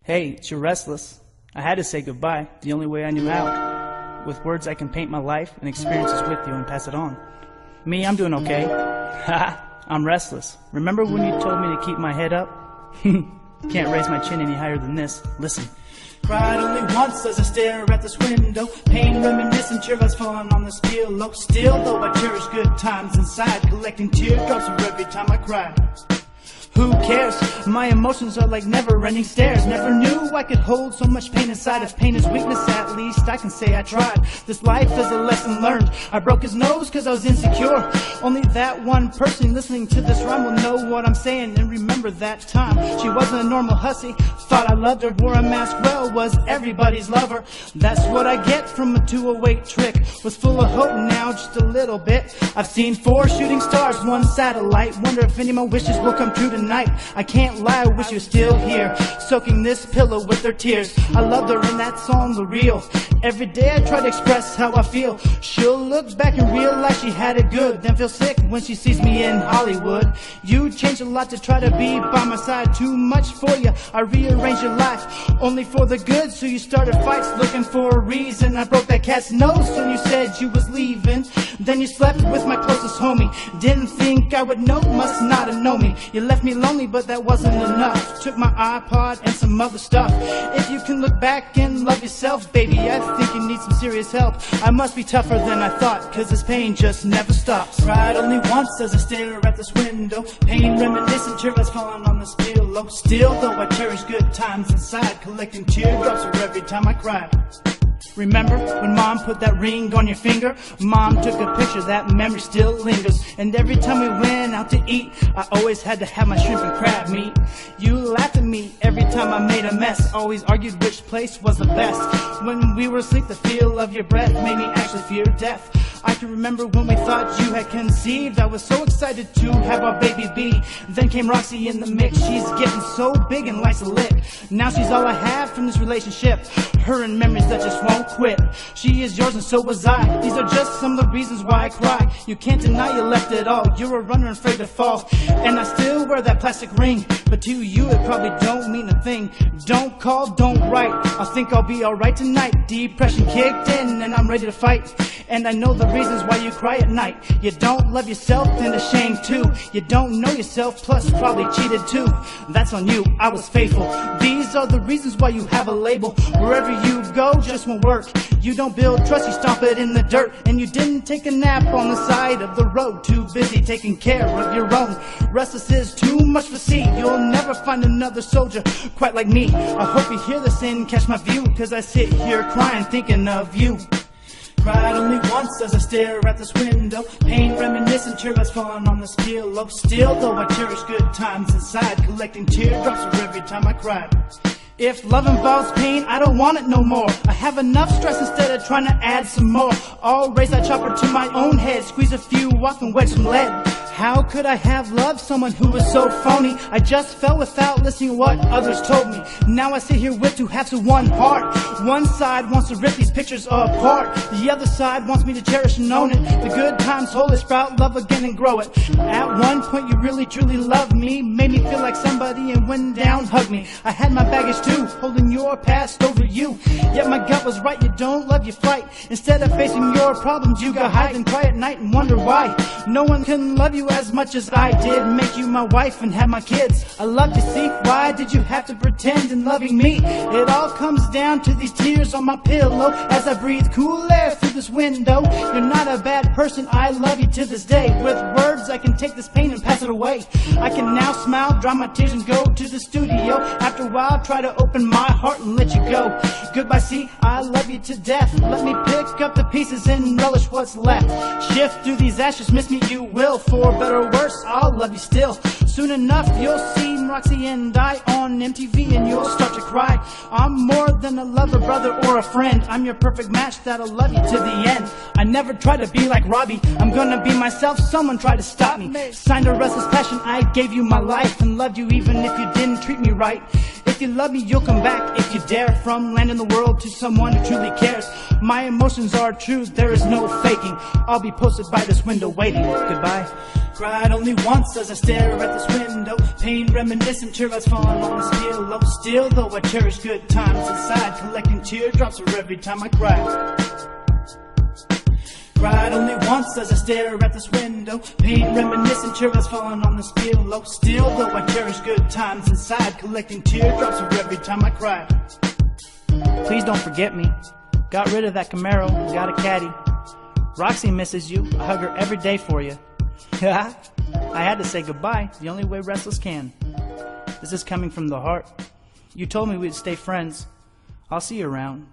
Hey, it's your Restless. I had to say goodbye, the only way I knew how. With words I can paint my life and experiences with you and pass it on. Me, I'm doing okay. Haha, I'm restless. Remember when you told me to keep my head up? Can't raise my chin any higher than this. Listen. Cried only once as I stare at this window. Pain reminiscent, teardrops falling on this pillow. Still though I cherish good times inside, collecting teardrops for every time I cry. Who cares? My emotions are like never-ending stairs. Never knew I could hold so much pain inside. If pain is weakness, at least I can say I tried. This life is a lesson learned. I broke his nose cause I was insecure. Only that one person listening to this rhyme will know what I'm saying and remember that time. She wasn't a normal hussy, thought I loved her. Wore a mask well, was everybody's lover. That's what I get from a 208 trick. Was full of hope now, just a little bit. I've seen 4 shooting stars, 1 satellite. Wonder if any of my wishes will come true tonight. I can't lie, I wish you were still here, soaking this pillow with her tears. I loved her in that song, The Real. Every day I try to express how I feel. She'll look back and realize she had it good, then feel sick when she sees me in Hollywood. You changed a lot to try to be by my side. Too much for you, I rearranged your life only for the good, so you started fights looking for a reason. I broke that cat's nose when you said you was leaving. Then you slept with my closest homie. Didn't think I would know, must not have known me. You left me lonely, but that wasn't enough. Took my iPod and some other stuff. If you can look back and love yourself, baby, I think you need some serious help. I must be tougher than I thought, cause this pain just never stops. Cried only once as I stare at this window. Pain reminiscent, teardrops falling on this pillow. Still though I cherish good times inside, collecting teardrops for every time I cried. Remember when mom put that ring on your finger? Mom took a picture, that memory still lingers. And every time we went out to eat, I always had to have my shrimp and crab meat. You laughed at me every time I made a mess. Always argued which place was the best. When we were asleep, the feel of your breath made me actually fear death. I can remember when we thought you had conceived. I was so excited to have our baby B. Then came Roxy in the mix. She's getting so big and likes to lick. Now she's all I have from this relationship. Her and memories that just won't quit. She is yours and so was I. These are just some of the reasons why I cry. You can't deny you left it all. You're a runner afraid to fall. And I still wear that plastic ring, but to you it probably don't mean a thing. Don't call, don't write. I think I'll be alright tonight. Depression kicked in and I'm ready to fight. And I know the reasons why you cry at night. You don't love yourself and ashamed too. You don't know yourself, plus probably cheated too. That's on you, I was faithful. These are the reasons why you have a label. Wherever you go just won't work. You don't build trust, you stomp it in the dirt. And you didn't take a nap on the side of the road. Too busy taking care of your own. Restless is too much for see. You'll never find another soldier quite like me. I hope you hear this and catch my view, cause I sit here crying thinking of you. Cried only once as I stare at this window. Pain reminiscent, teardrops falling on this pillow. Still though I cherish good times inside, collecting teardrops for every time I cried. If love involves pain, I don't want it no more. I have enough stress instead of trying to add some more. I'll raise that chopper to my own head, squeeze a few off and wedge some lead. How could I have loved someone who was so phony? I just fell without listening to what others told me. Now I sit here with 2 halves of one heart. One side wants to rip these pictures apart. The other side wants me to cherish and own it. The good times hold it, sprout love again and grow it. At one point you really truly loved me, made me feel like somebody and went down, hugged me. I had my baggage too, holding your past over you. Yet my gut was right, you don't love your flight. Instead of facing your problems, you got hide and cry at night and wonder why. No one can love you as much as I did, make you my wife and have my kids. I love to see, why did you have to pretend in loving me? It all comes down to these tears on my pillow as I breathe cool air through this window. You're not a bad person, I love you to this day. With words I can take this pain and pass it away. I can now smile, dry my tears and go to the studio. After a while try to open my heart and let you go. Goodbye, see, I love you to death. Let me pick up the pieces and relish what's left. Shift through these ashes, miss me you will. For better or worse, I'll love you still. Soon enough you'll see Roxy and I on MTV and you'll start to cry. I'm more than a lover, brother, or a friend. I'm your perfect match that'll love you to the end. I never try to be like Robbie, I'm gonna be myself, someone tried to stop me. Signed a restless passion, I gave you my life and loved you even if you didn't treat me right. If you love me, you'll come back if you dare. From land in the world to someone who truly cares. My emotions are true, there is no faking. I'll be posted by this window waiting. Goodbye. Cried only once as I stare at this window. Pain reminiscent, teardrops falling on this pillow. Still though I cherish good times inside, collecting teardrops for every time I cry. Cried only once as I stare at this window. Pain reminiscent, teardrops falling on this pillow. Still though I cherish good times inside, collecting teardrops for every time I cry. Please don't forget me. Got rid of that Camaro, got a caddy. Roxy misses you, I hug her every day for you. I had to say goodbye the only way Restless can. This is coming from the heart. You told me we'd stay friends. I'll see you around.